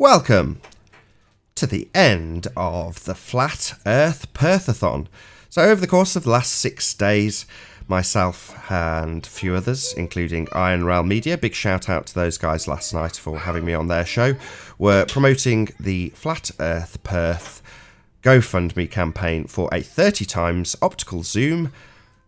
Welcome to the end of the Flat Earth Perthathon. So over the course of the last 6 days, myself and a few others, including Iron Realm Media, big shout out to those guys last night for having me on their show, were promoting the Flat Earth Perth GoFundMe campaign for a 30 times optical zoom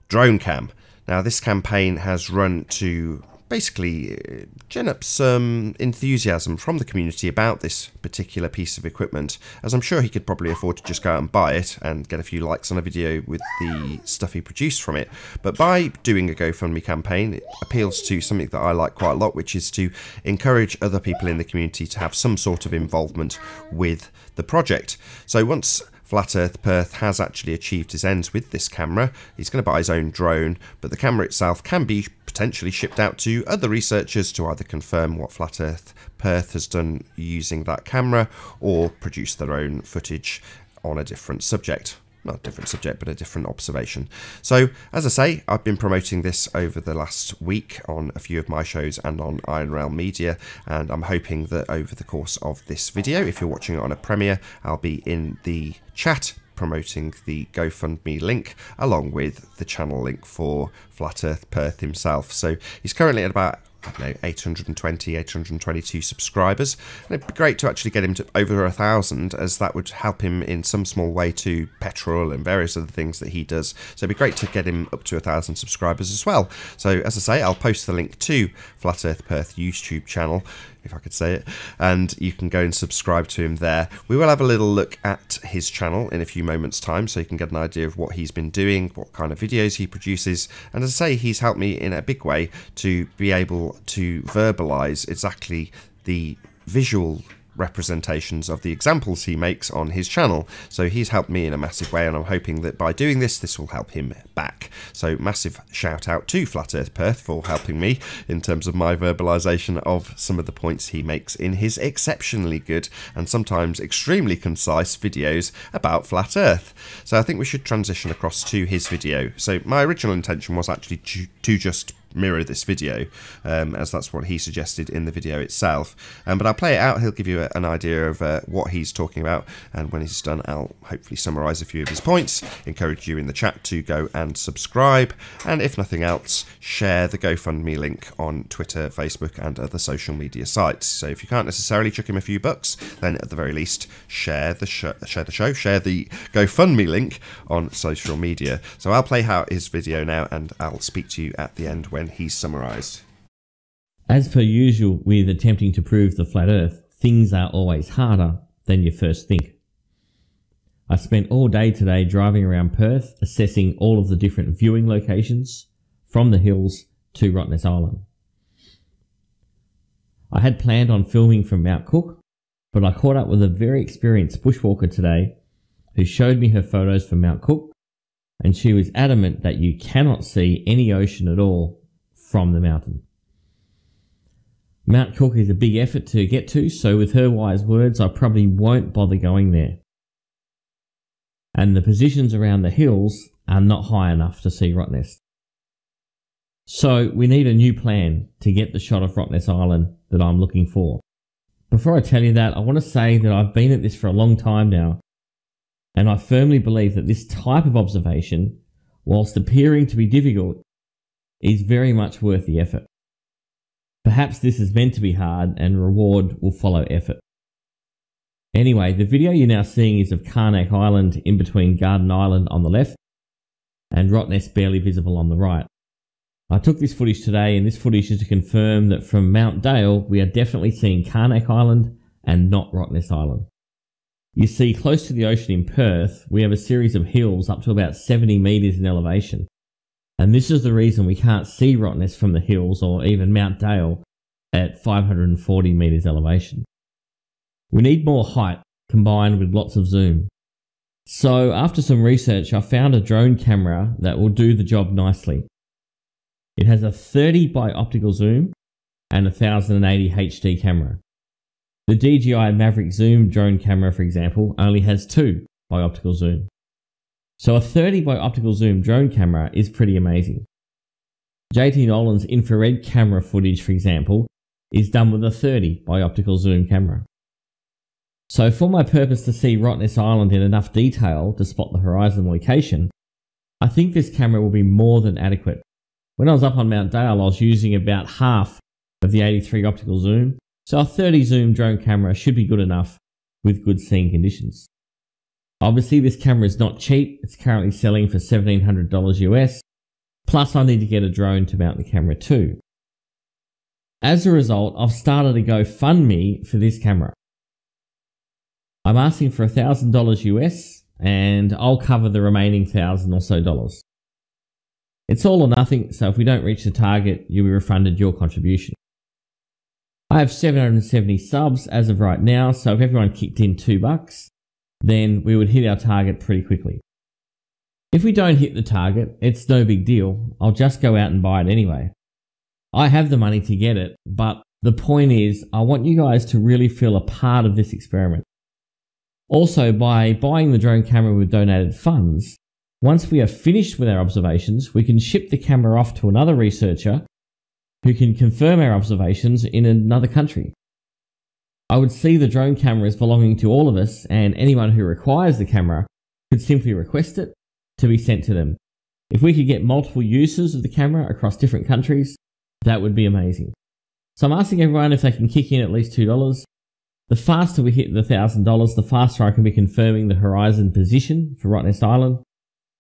drone cam. Now this campaign has run to basically gin up some enthusiasm from the community about this particular piece of equipment, as I'm sure he could probably afford to just go out and buy it and get a few likes on a video with the stuff he produced from it. But by doing a GoFundMe campaign, it appeals to something that I like quite a lot, which is to encourage other people in the community to have some sort of involvement with the project. So once Flat Earth Perth has actually achieved his ends with this camera, he's going to buy his own drone, but the camera itself can be potentially shipped out to other researchers to either confirm what Flat Earth Perth has done using that camera or produce their own footage on a different subject. Not a different subject, but a different observation. So, as I say, I've been promoting this over the last week on a few of my shows and on Iron Realm Media, and I'm hoping that over the course of this video, if you're watching it on a premiere, I'll be in the chat promoting the GoFundMe link along with the channel link for Flat Earth Perth himself. So he's currently at about 820, 822 subscribers, and it'd be great to actually get him to over 1,000, as that would help him in some small way to petrol and various other things that he does. So it'd be great to get him up to 1,000 subscribers as well. So as I say, I'll post the link to Flat Earth Perth YouTube channel, if I could say it, and you can go and subscribe to him there. We will have a little look at his channel in a few moments time, so you can get an idea of what he's been doing, what kind of videos he produces, and as I say, he's helped me in a big way to be able to verbalize exactly the visual representations of the examples he makes on his channel. So he's helped me in a massive way, and I'm hoping that by doing this, this will help him back. So massive shout out to Flat Earth Perth for helping me in terms of my verbalization of some of the points he makes in his exceptionally good and sometimes extremely concise videos about Flat Earth. So I think we should transition across to his video. So my original intention was actually to just mirror this video, as that's what he suggested in the video itself, but I'll play it out. He'll give you an idea of what he's talking about, and when he's done, I'll hopefully summarize a few of his points, encourage you in the chat to go and subscribe, and if nothing else, share the GoFundMe link on Twitter, Facebook, and other social media sites. So if you can't necessarily chuck him a few bucks, then at the very least share the GoFundMe link on social media. So I'll play out his video now, and I'll speak to you at the end when he's summarised. As per usual with attempting to prove the flat earth, things are always harder than you first think. I spent all day today driving around Perth, assessing all of the different viewing locations from the hills to Rottnest Island. I had planned on filming from Mount Cook, but I caught up with a very experienced bushwalker today who showed me her photos from Mount Cook, and she was adamant that you cannot see any ocean at all from the mountain. Mount Cook is a big effort to get to, so with her wise words, I probably won't bother going there. And the positions around the hills are not high enough to see Rottnest. So we need a new plan to get the shot of Rottnest Island that I'm looking for. Before I tell you that, I want to say that I've been at this for a long time now, and I firmly believe that this type of observation, whilst appearing to be difficult, is very much worth the effort. Perhaps this is meant to be hard, and reward will follow effort. Anyway, the video you're now seeing is of Carnac Island in between Garden Island on the left and Rottnest barely visible on the right. I took this footage today, and this footage is to confirm that from Mount Dale we are definitely seeing Carnac Island and not Rottnest Island. You see, close to the ocean in Perth, we have a series of hills up to about 70 metres in elevation. And this is the reason we can't see Rottnest from the hills, or even Mount Dale at 540 metres elevation. We need more height combined with lots of zoom. So after some research, I found a drone camera that will do the job nicely. It has a 30 by optical zoom and a 1080 HD camera. The DJI Maverick Zoom drone camera, for example, only has 2 by optical zoom. So a 30 by optical zoom drone camera is pretty amazing. JT Nolan's infrared camera footage, for example, is done with a 30 by optical zoom camera. So for my purpose to see Rottnest Island in enough detail to spot the horizon location, I think this camera will be more than adequate. When I was up on Mount Dale, I was using about half of the 83 optical zoom, so a 30 zoom drone camera should be good enough with good seeing conditions. Obviously this camera is not cheap, it's currently selling for $1,700 US, plus I need to get a drone to mount the camera too. As a result, I've started a GoFundMe for this camera. I'm asking for $1,000 US and I'll cover the remaining $1,000 or so dollars. It's all or nothing, so if we don't reach the target, you'll be refunded your contribution. I have 770 subs as of right now, so if everyone kicked in $2, then we would hit our target pretty quickly. If we don't hit the target, it's no big deal. I'll just go out and buy it anyway. I have the money to get it, but the point is, I want you guys to really feel a part of this experiment. Also, by buying the drone camera with donated funds, once we are finished with our observations, we can ship the camera off to another researcher who can confirm our observations in another country. I would see the drone camera as belonging to all of us, and anyone who requires the camera could simply request it to be sent to them. If we could get multiple uses of the camera across different countries, that would be amazing. So I'm asking everyone if they can kick in at least $2. The faster we hit the $1,000, the faster I can be confirming the horizon position for Rottnest Island.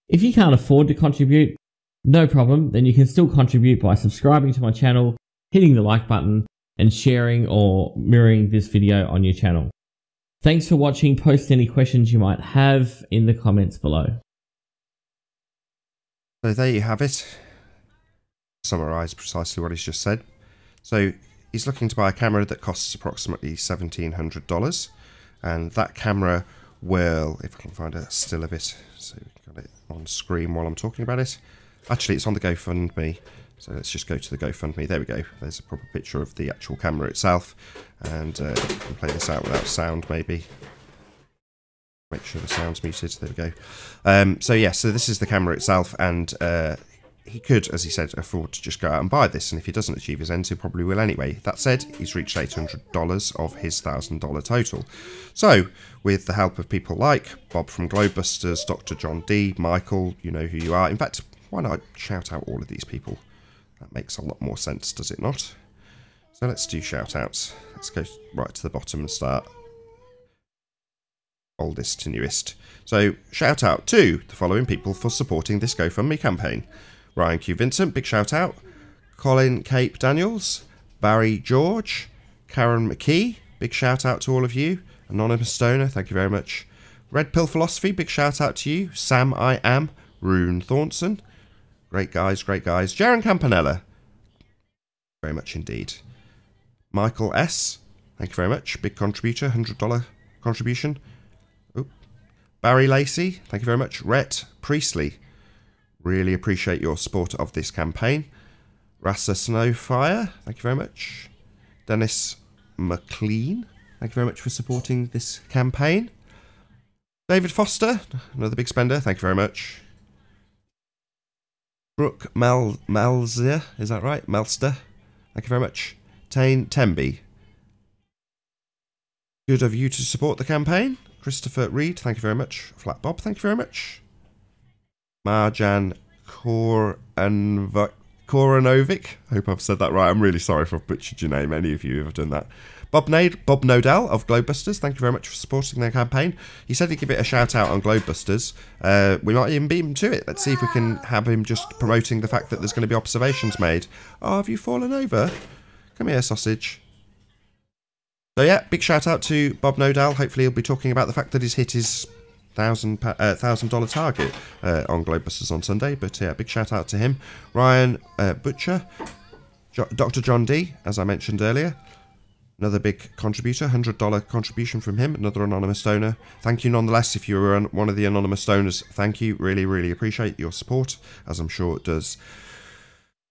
If you can't afford to contribute, no problem, then you can still contribute by subscribing to my channel, hitting the like button, and sharing or mirroring this video on your channel. Thanks for watching. Post any questions you might have in the comments below. So there you have it. Summarise precisely what he's just said. So he's looking to buy a camera that costs approximately $1,700, and that camera will, if I can find a still of it, so we've got it on screen while I'm talking about it. Actually, it's on the GoFundMe, so let's just go to the GoFundMe. There we go. There's a proper picture of the actual camera itself, and you can play this out without sound, maybe. Make sure the sound's muted. There we go. So yeah, so this is the camera itself, and he could, as he said, afford to just go out and buy this, and if he doesn't achieve his ends, he probably will anyway. That said, he's reached $800 of his $1,000 total. So, with the help of people like Bob from Globebusters, Dr. John D, Michael, you know who you are. In fact, why not shout out all of these people? That makes a lot more sense, does it not? So let's do shout outs. Let's go right to the bottom and start oldest to newest. So, shout out to the following people for supporting this GoFundMe campaign. Ryan Q. Vincent, big shout out. Colin Cape Daniels, Barry George, Karen McKee, big shout out to all of you. Anonymous Stoner, thank you very much. Red Pill Philosophy, big shout out to you. Sam I Am, Rune Thornton, great guys, great guys. Jaron Campanella, very much indeed. Michael S, thank you very much, big contributor, $100 contribution. Oop. Barry Lacey, thank you very much. Rhett Priestley, really appreciate your support of this campaign. Rasa Snowfire, thank you very much. Dennis McLean, thank you very much for supporting this campaign. David Foster, another big spender, thank you very much. Brooke Melzer, is that right? Melster, thank you very much. Tane Temby, good of you to support the campaign. Christopher Reed, thank you very much. Flat Bob, thank you very much. Marjan Koranovic. I hope I've said that right. I'm really sorry if I've butchered your name. Any of you have done that. Bob Nodell of Globebusters. Thank you very much for supporting their campaign. He said he'd give it a shout out on Globebusters. We might even beat him to it. Let's see if we can have him just promoting the fact that there's going to be observations made. Oh, have you fallen over? Come here, sausage. So yeah, big shout out to Bob Nodell. Hopefully he'll be talking about the fact that he's hit his $1,000 target on Globebusters on Sunday, but yeah, big shout out to him. Ryan Butcher, Dr. John D, as I mentioned earlier, another big contributor, $100 contribution from him, another anonymous donor. Thank you nonetheless if you were one of the anonymous donors. Thank you, really, really appreciate your support, as I'm sure it does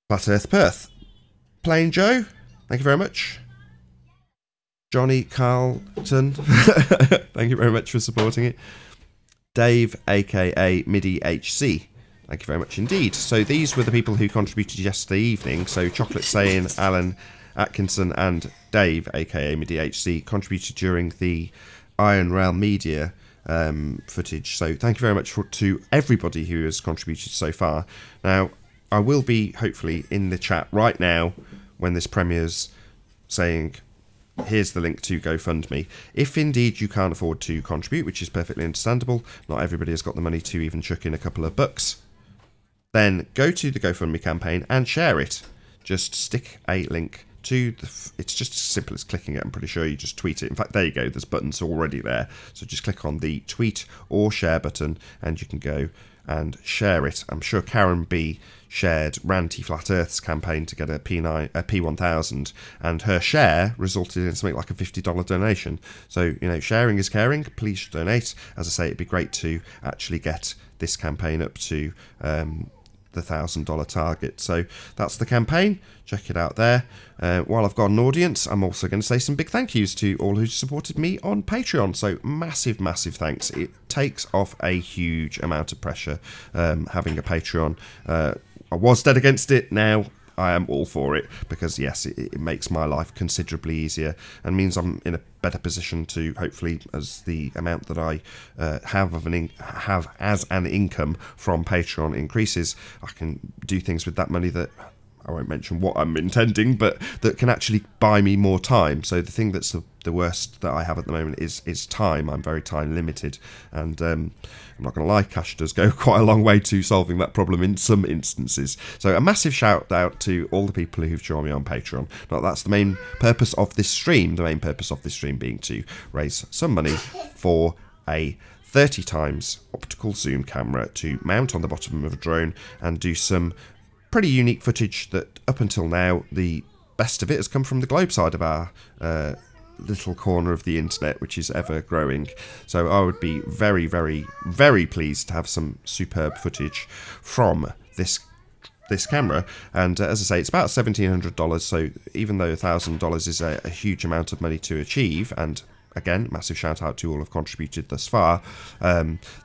Flat Earth Perth. Plain Joe, thank you very much. Johnny Carlton, thank you very much for supporting it. Dave, aka MIDI HC, thank you very much indeed. So these were the people who contributed yesterday evening. So Chocolate Saying, Alan Atkinson, and Dave, aka MIDI HC, contributed during the Iron Rail Media footage. So thank you very much to everybody who has contributed so far. Now, I will be hopefully in the chat right now when this premieres, saying here's the link to GoFundMe. If indeed you can't afford to contribute, which is perfectly understandable, not everybody has got the money to even chuck in a couple of bucks, then go to the GoFundMe campaign and share it. Just stick a link to the... It's just as simple as clicking it. I'm pretty sure you just tweet it. In fact, there you go. There's buttons already there. So just click on the tweet or share button and you can go and share it. I'm sure Karen B shared Ranty Flat Earth's campaign to get a P1000, and her share resulted in something like a $50 donation. So, you know, sharing is caring. Please donate. As I say, it'd be great to actually get this campaign up to the $1,000 target. So that's the campaign. Check it out there. While I've got an audience, I'm also going to say some big thank yous to all who supported me on Patreon. So massive, massive thanks. It takes off a huge amount of pressure having a Patreon. I was dead against it. Now I am all for it, because yes, it makes my life considerably easier and means I'm in a better position to, hopefully, as the amount that I have as an income from Patreon increases, I can do things with that money that I won't mention what I'm intending, but that can actually buy me more time. So the thing that's the worst that I have at the moment is time. I'm very time limited, and I'm not going to lie, cash does go quite a long way to solving that problem in some instances. So a massive shout out to all the people who've joined me on Patreon. Now, that's the main purpose of this stream. The main purpose of this stream being to raise some money for a 30 times optical zoom camera to mount on the bottom of a drone and do some pretty unique footage that up until now, the best of it has come from the globe side of our little corner of the internet, which is ever growing. So I would be very, very, very pleased to have some superb footage from this camera. And as I say, it's about $1,700, so even though $1,000 is a huge amount of money to achieve, and again, massive shout out to all who've contributed thus far,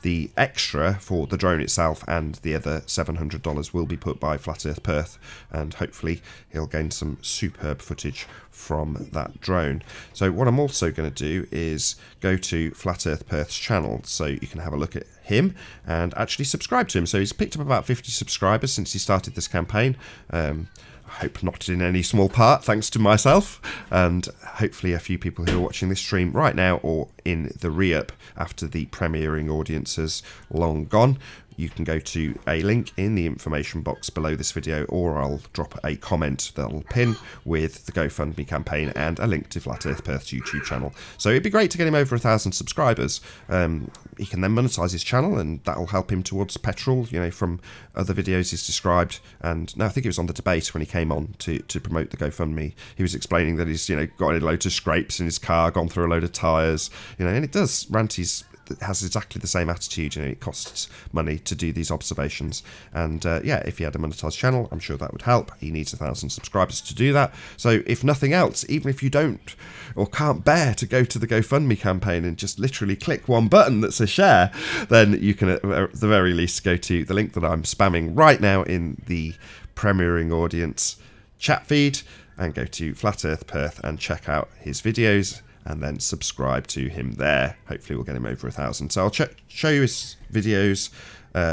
the extra for the drone itself and the other $700 will be put by Flat Earth Perth, and hopefully he'll gain some superb footage from that drone. So what I'm also going to do is go to Flat Earth Perth's channel, so you can have a look at him and actually subscribe to him. So he's picked up about 50 subscribers since he started this campaign. I hope not in any small part thanks to myself, and hopefully a few people who are watching this stream right now or in the re-up after the premiering audience has long gone. You can go to a link in the information box below this video, or I'll drop a comment that'll pin with the GoFundMe campaign and a link to Flat Earth Perth's YouTube channel. So it'd be great to get him over 1,000 subscribers. He can then monetize his channel, and that'll help him towards petrol, you know, from other videos he's described. And no, I think it was on the debate when he came on to promote the GoFundMe. He was explaining that he's, you know, got a load of scrapes in his car, gone through a load of tyres, you know, and it does. Ranty's has exactly the same attitude. You know, it costs money to do these observations, and yeah, if he had a monetized channel, I'm sure that would help. He needs 1,000 subscribers to do that. So if nothing else, even if you don't or can't bear to go to the GoFundMe campaign and just literally click one button that says share, then you can at the very least go to the link that I'm spamming right now in the premiering audience chat feed and go to Flat Earth Perth and check out his videos, and then subscribe to him there. Hopefully we'll get him over 1,000. So I'll show you his videos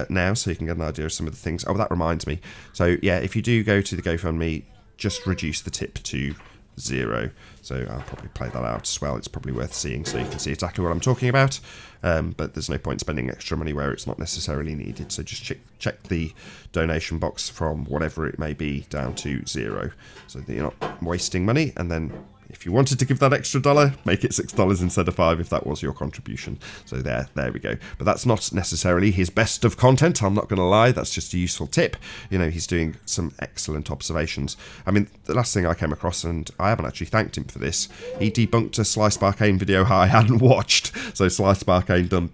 now, so you can get an idea of some of the things. Oh, that reminds me. So yeah, if you do go to the GoFundMe, just reduce the tip to 0. So I'll probably play that out as well. It's probably worth seeing so you can see exactly what I'm talking about. But there's no point spending extra money where it's not necessarily needed. So just check the donation box from whatever it may be down to 0, so that you're not wasting money. And then if you wanted to give that extra $1, make it $6 instead of $5 if that was your contribution. So there we go. But that's not necessarily his best of content, I'm not going to lie. That's just a useful tip. You know, he's doing some excellent observations. I mean, the last thing I came across, and I haven't actually thanked him for this, he debunked a Slice Barcane video I hadn't watched. So Slice Barcane done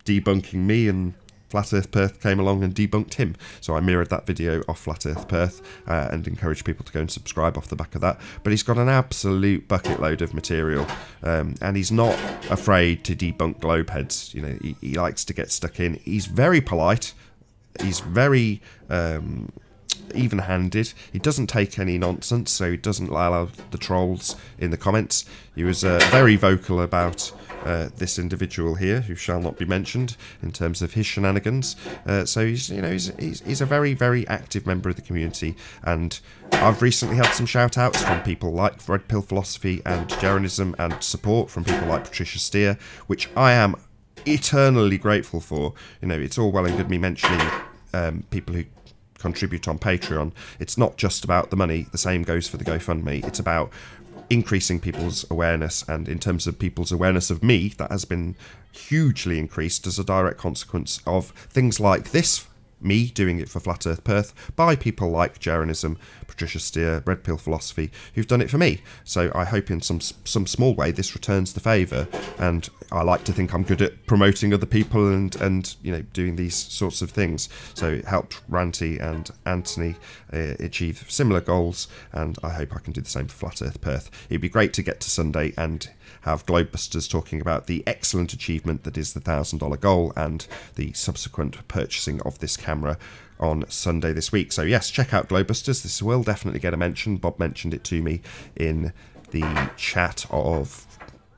debunking me, and Flat Earth Perth came along and debunked him. So I mirrored that video off Flat Earth Perth and encourage people to go and subscribe off the back of that. But he's got an absolute bucket load of material, and he's not afraid to debunk globe heads. You know, he likes to get stuck in. He's very polite. He's very even-handed. He doesn't take any nonsense, so he doesn't allow the trolls in the comments. He was very vocal about this individual here, who shall not be mentioned in terms of his shenanigans. So he's, you know, he's a very, very active member of the community, and I've recently had some shout-outs from people like Red Pill Philosophy and Jeranism, and support from people like Patricia Steer, which I am eternally grateful for. You know, it's all well and good me mentioning people who contribute on Patreon. It's not just about the money. The same goes for the GoFundMe. It's about increasing people's awareness, and in terms of people's awareness of me, that has been hugely increased as a direct consequence of things like this, me doing it for Flat Earth Perth, by people like Jeranism, Patricia Steer, Red Pill Philosophy, who've done it for me. So I hope in some small way this returns the favour, and I like to think I'm good at promoting other people and you know, doing these sorts of things. So it helped Ranty and Anthony achieve similar goals, and I hope I can do the same for Flat Earth Perth. It'd be great to get to Sunday and have Globebusters talking about the excellent achievement that is the $1,000 goal and the subsequent purchasing of this camera on Sunday this week. So yes, check out Globebusters. This will definitely get a mention. Bob mentioned it to me in the chat of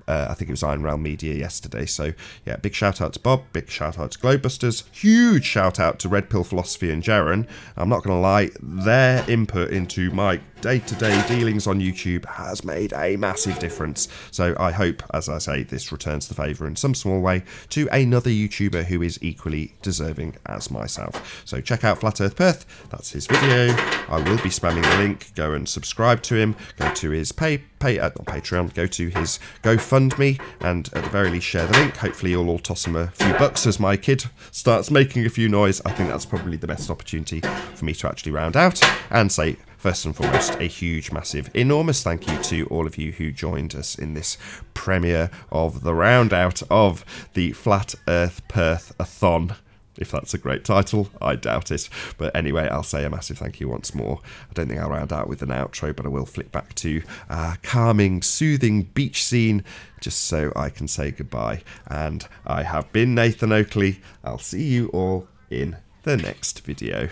I think it was Iron Realm Media yesterday. So yeah, big shout out to Bob, big shout out to Globebusters, huge shout out to Red Pill Philosophy and Jaren. I'm not going to lie, their input into my day-to-day dealings on YouTube has made a massive difference. So I hope, as I say, this returns the favour in some small way to another YouTuber who is equally deserving as myself. So check out Flat Earth Perth, that's his video. I will be spamming the link. Go and subscribe to him, go to his not Patreon, go to his GoFundMe, and at the very least share the link. Hopefully you'll all toss him a few bucks as my kid starts making a few noise. I think that's probably the best opportunity for me to actually round out and say, first and foremost, a huge, massive, enormous thank you to all of you who joined us in this premiere of the round out of the Flat Earth Perthathon. If that's a great title, I doubt it. But anyway, I'll say a massive thank you once more. I don't think I'll round out with an outro, but I will flick back to a calming, soothing beach scene just so I can say goodbye. And I have been Nathan Oakley. I'll see you all in the next video.